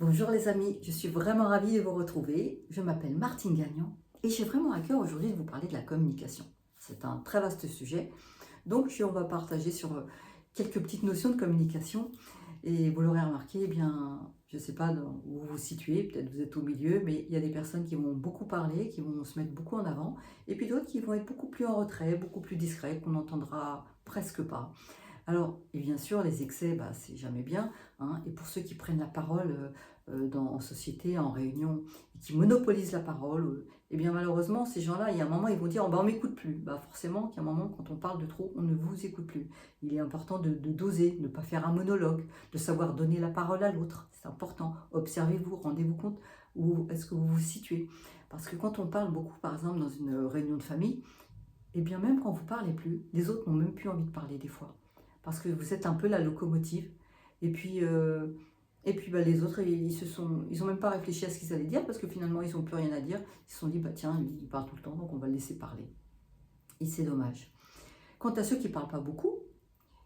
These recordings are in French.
Bonjour les amis, je suis vraiment ravie de vous retrouver. Je m'appelle Martine Gagnon et j'ai vraiment à cœur aujourd'hui de vous parler de la communication. C'est un très vaste sujet, donc on va partager sur quelques petites notions de communication. Et vous l'aurez remarqué, eh bien, je ne sais pas où vous vous situez, peut-être vous êtes au milieu, mais il y a des personnes qui vont beaucoup parler, qui vont se mettre beaucoup en avant, et puis d'autres qui vont être beaucoup plus en retrait, beaucoup plus discrets, qu'on n'entendra presque pas. Alors, et bien sûr, les excès, c'est jamais bien, hein. Et pour ceux qui prennent la parole en société, en réunion, et qui monopolisent la parole, eh bien malheureusement, ces gens-là, il y a un moment, ils vont dire, oh, on m'écoute plus. Forcément, qu'il y a un moment, quand on parle de trop, on ne vous écoute plus. Il est important de doser, de ne pas faire un monologue, de savoir donner la parole à l'autre. C'est important. Observez-vous, rendez-vous compte où est-ce que vous vous situez. Parce que quand on parle beaucoup, par exemple, dans une réunion de famille, eh bien même quand vous ne parlez plus, les autres n'ont même plus envie de parler des fois. Parce que vous êtes un peu la locomotive. Et puis, les autres, ils ont même pas réfléchi à ce qu'ils allaient dire parce que finalement, ils n'ont plus rien à dire. Ils se sont dit, tiens, lui, il parle tout le temps, donc on va le laisser parler. Et c'est dommage. Quant à ceux qui ne parlent pas beaucoup,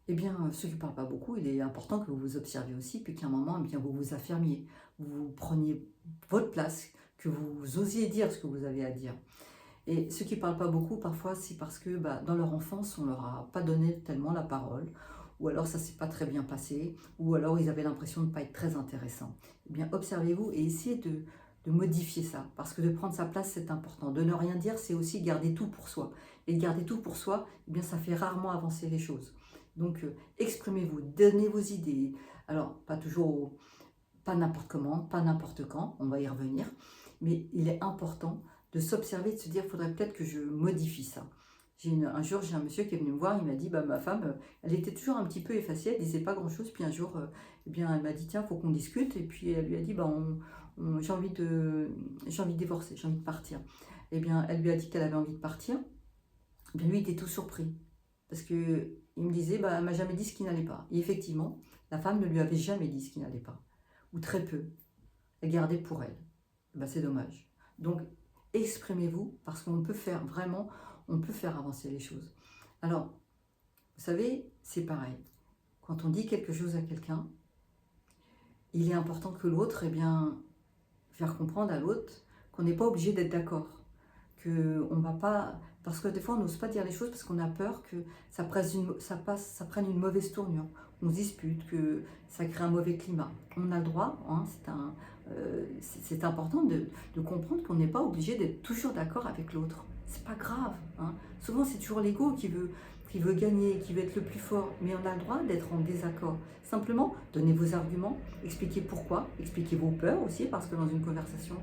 eh bien, ceux qui ne parlent pas beaucoup, il est important que vous vous observiez aussi, puis qu'à un moment, eh bien, vous vous affirmiez, vous preniez votre place, que vous osiez dire ce que vous avez à dire. Et ceux qui ne parlent pas beaucoup, parfois, c'est parce que dans leur enfance, on ne leur a pas donné tellement la parole, ou alors ça ne s'est pas très bien passé, ou alors ils avaient l'impression de ne pas être très intéressants. Eh bien, observez-vous et essayez de modifier ça, parce que de prendre sa place, c'est important. De ne rien dire, c'est aussi garder tout pour soi. Et garder tout pour soi, eh bien, ça fait rarement avancer les choses. Donc, exprimez-vous, donnez vos idées. Alors, pas toujours, pas n'importe comment, pas n'importe quand, on va y revenir, mais il est important de s'observer, de se dire, il faudrait peut-être que je modifie ça. Un jour, j'ai un monsieur qui est venu me voir, il m'a dit, ma femme, elle était toujours un petit peu effacée, elle disait pas grand-chose, puis un jour, eh bien, elle m'a dit, tiens, il faut qu'on discute, et puis elle lui a dit, j'ai envie de divorcer, j'ai envie de partir. Eh bien, elle lui a dit qu'elle avait envie de partir, eh bien, lui, il était tout surpris, parce que il me disait, elle m'a jamais dit ce qui n'allait pas. Et effectivement, la femme ne lui avait jamais dit ce qui n'allait pas, ou très peu. Elle gardait pour elle. C'est dommage. Donc, exprimez-vous parce qu'on peut faire vraiment, on peut faire avancer les choses. Alors, vous savez, c'est pareil. Quand on dit quelque chose à quelqu'un, il est important que l'autre, faire comprendre à l'autre qu'on n'est pas obligé d'être d'accord. On va pas, parce que des fois on n'ose pas dire les choses parce qu'on a peur que ça prenne une mauvaise tournure. On se dispute, que ça crée un mauvais climat. On a le droit, hein, c'est important de comprendre qu'on n'est pas obligé d'être toujours d'accord avec l'autre. C'est pas grave, hein. Souvent c'est toujours l'ego qui veut gagner, qui veut être le plus fort, mais on a le droit d'être en désaccord. Simplement, donnez vos arguments, expliquez pourquoi, expliquez vos peurs aussi, parce que dans une conversation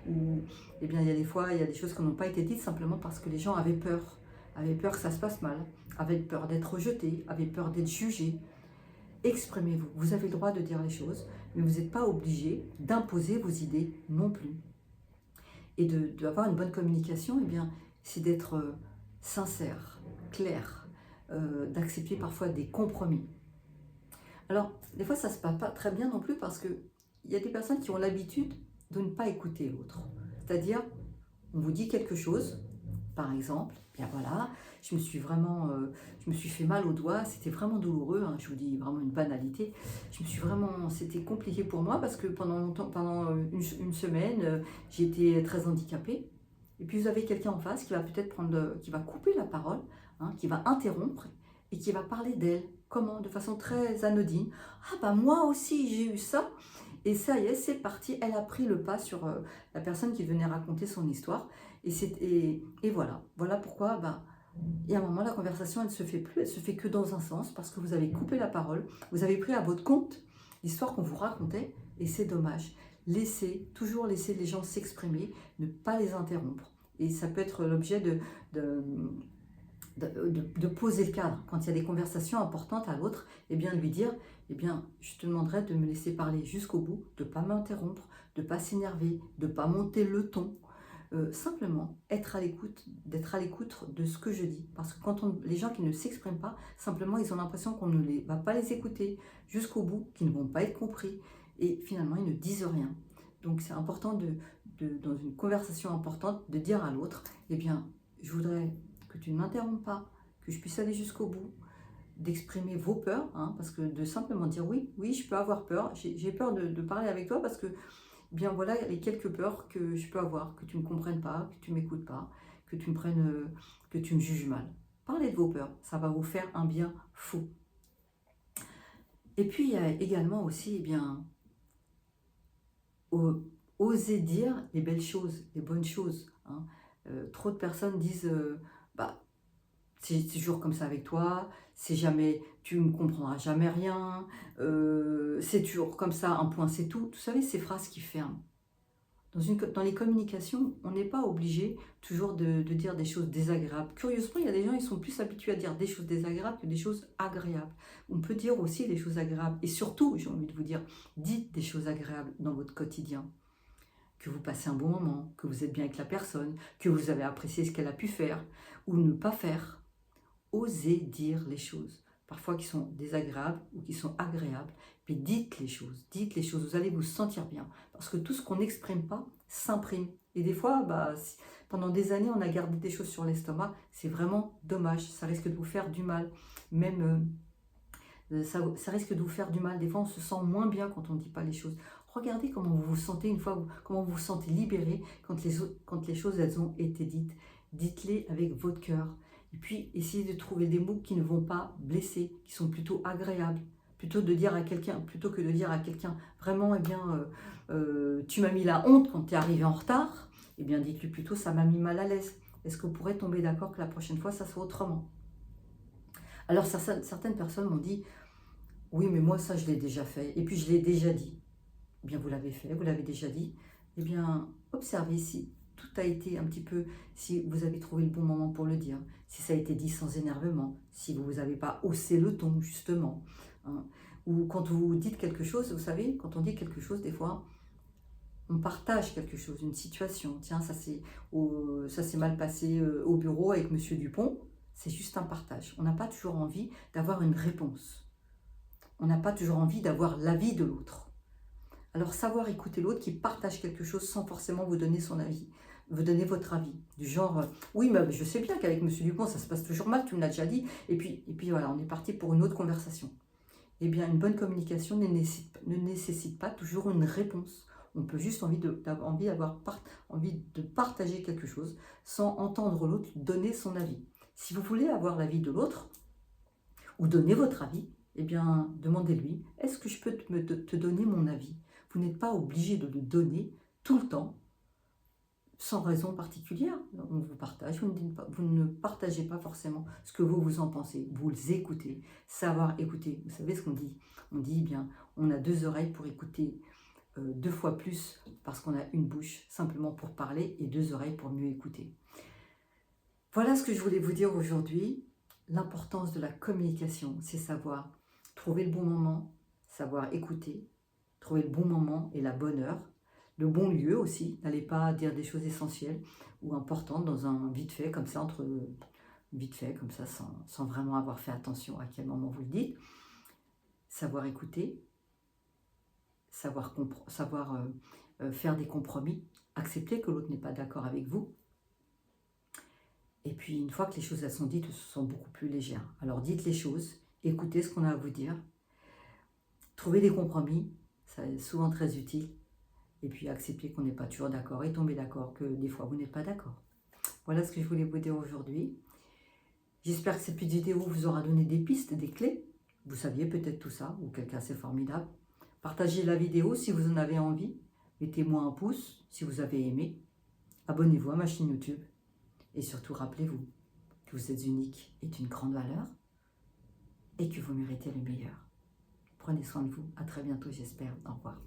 où il y a des fois, il y a des choses qui n'ont pas été dites simplement parce que les gens avaient peur que ça se passe mal, avaient peur d'être rejetés, avaient peur d'être jugés. Exprimez-vous, vous avez le droit de dire les choses, mais vous n'êtes pas obligé d'imposer vos idées non plus. Et d'avoir une bonne communication, c'est d'être sincère, clair, d'accepter parfois des compromis. Alors, des fois, ça ne se passe pas très bien non plus parce qu'il y a des personnes qui ont l'habitude de ne pas écouter l'autre. C'est-à-dire, on vous dit quelque chose, par exemple, bien voilà, je me suis fait mal au doigt, c'était vraiment douloureux, hein, je vous dis vraiment une banalité, c'était compliqué pour moi parce que pendant une semaine, j'ai été très handicapée. Et puis vous avez quelqu'un en face qui va peut-être qui va couper la parole, hein, qui va interrompre et qui va parler d'elle. Comment? De façon très anodine. Ah moi aussi j'ai eu ça. Et ça y est, c'est parti. Elle a pris le pas sur la personne qui venait raconter son histoire. Et voilà. Voilà pourquoi, il y a un moment, la conversation, elle ne se fait plus. Elle se fait que dans un sens parce que vous avez coupé la parole. Vous avez pris à votre compte l'histoire qu'on vous racontait. Et c'est dommage. Toujours laisser les gens s'exprimer, ne pas les interrompre. Et ça peut être l'objet de poser le cadre. Quand il y a des conversations importantes à l'autre, lui dire, je te demanderai de me laisser parler jusqu'au bout, de ne pas m'interrompre, de ne pas s'énerver, de ne pas monter le ton. Simplement d'être à l'écoute de ce que je dis. Parce que les gens qui ne s'expriment pas, simplement ils ont l'impression qu'on ne va pas les écouter jusqu'au bout, qu'ils ne vont pas être compris. Et finalement, ils ne disent rien. Donc c'est important dans une conversation importante de dire à l'autre, je voudrais que tu ne m'interromps pas, que je puisse aller jusqu'au bout. d'exprimer vos peurs, hein, parce que de simplement dire oui, oui, je peux avoir peur, j'ai peur de parler avec toi parce que, bien voilà, les quelques peurs que je peux avoir, que tu ne me comprennes pas, que tu ne m'écoutes pas, que tu me prennes, que tu me juges mal. Parlez de vos peurs, ça va vous faire un bien fou. Et puis, il y a également aussi, eh bien, oser dire les belles choses, les bonnes choses. Hein. Trop de personnes disent, bah, c'est toujours comme ça avec toi, c'est jamais, tu ne comprendras jamais rien, c'est toujours comme ça, un point c'est tout. Vous savez, ces phrases qui ferment. Dans les communications, on n'est pas obligé toujours de dire des choses désagréables. Curieusement, il y a des gens, ils sont plus habitués à dire des choses désagréables que des choses agréables. On peut dire aussi des choses agréables. Et surtout, j'ai envie de vous dire, dites des choses agréables dans votre quotidien. Que vous passez un bon moment, que vous êtes bien avec la personne, que vous avez apprécié ce qu'elle a pu faire ou ne pas faire. Osez dire les choses, parfois qui sont désagréables ou qui sont agréables, mais dites les choses, vous allez vous sentir bien, parce que tout ce qu'on n'exprime pas s'imprime. Et des fois, pendant des années, on a gardé des choses sur l'estomac, c'est vraiment dommage, ça risque de vous faire du mal, même ça risque de vous faire du mal. Des fois, on se sent moins bien quand on ne dit pas les choses. Regardez comment vous vous sentez une fois, comment vous vous sentez libéré quand les choses elles ont été dites. Dites-les avec votre cœur. Et puis, essayez de trouver des mots qui ne vont pas blesser, qui sont plutôt agréables. Plutôt que de dire à quelqu'un, vraiment, eh bien, tu m'as mis la honte quand tu es arrivé en retard, eh bien, dites-lui plutôt, ça m'a mis mal à l'aise. Est-ce que vous pourrez tomber d'accord que la prochaine fois, ça soit autrement? Alors, certaines personnes m'ont dit, oui, mais moi, ça, je l'ai déjà fait. Et puis, je l'ai déjà dit. Eh bien, vous l'avez fait, vous l'avez déjà dit. Eh bien, observez si tout a été un petit peu, si vous avez trouvé le bon moment pour le dire, si ça a été dit sans énervement, si vous n'avez pas haussé le ton, justement. Hein. Ou quand vous dites quelque chose, vous savez, quand on dit quelque chose, des fois, on partage quelque chose, une situation. Tiens, ça s'est mal passé au bureau avec Monsieur Dupont. C'est juste un partage. On n'a pas toujours envie d'avoir une réponse. On n'a pas toujours envie d'avoir l'avis de l'autre. Alors, savoir écouter l'autre qui partage quelque chose sans forcément vous donner son avis, vous donner votre avis. Du genre, oui, mais je sais bien qu'avec M. Dupont, ça se passe toujours mal, tu me l'as déjà dit. Et puis voilà, on est parti pour une autre conversation. Eh bien, une bonne communication ne nécessite pas toujours une réponse. On peut juste avoir envie de partager quelque chose sans entendre l'autre donner son avis. Si vous voulez avoir l'avis de l'autre ou donner votre avis, eh bien, demandez-lui, est-ce que je peux te donner mon avis? Vous n'êtes pas obligé de le donner tout le temps, sans raison particulière. On vous partage, vous ne partagez pas forcément ce que vous en pensez. Vous les écoutez, savoir écouter. Vous savez ce qu'on dit? On dit, eh bien, on a 2 oreilles pour écouter 2 fois plus parce qu'on a une bouche simplement pour parler et 2 oreilles pour mieux écouter. Voilà ce que je voulais vous dire aujourd'hui. L'importance de la communication, c'est savoir trouver le bon moment, savoir écouter, trouver le bon moment et la bonne heure, le bon lieu aussi. N'allez pas dire des choses essentielles ou importantes dans un vite fait comme ça, sans vraiment avoir fait attention à quel moment vous le dites. Savoir écouter, savoir faire des compromis, accepter que l'autre n'est pas d'accord avec vous. Et puis, une fois que les choses elles sont dites, elles sont beaucoup plus légères. Alors, dites les choses, écoutez ce qu'on a à vous dire, trouvez des compromis, ça est souvent très utile. Et puis, acceptez qu'on n'est pas toujours d'accord et tomber d'accord que des fois, vous n'êtes pas d'accord. Voilà ce que je voulais vous dire aujourd'hui. J'espère que cette petite vidéo vous aura donné des pistes, des clés. Vous saviez peut-être tout ça, ou quelqu'un c'est formidable. Partagez la vidéo si vous en avez envie. Mettez-moi un pouce si vous avez aimé. Abonnez-vous à ma chaîne YouTube. Et surtout, rappelez-vous que vous êtes unique et d'une grande valeur et que vous méritez le meilleur. Prenez soin de vous. À très bientôt, j'espère. Au revoir.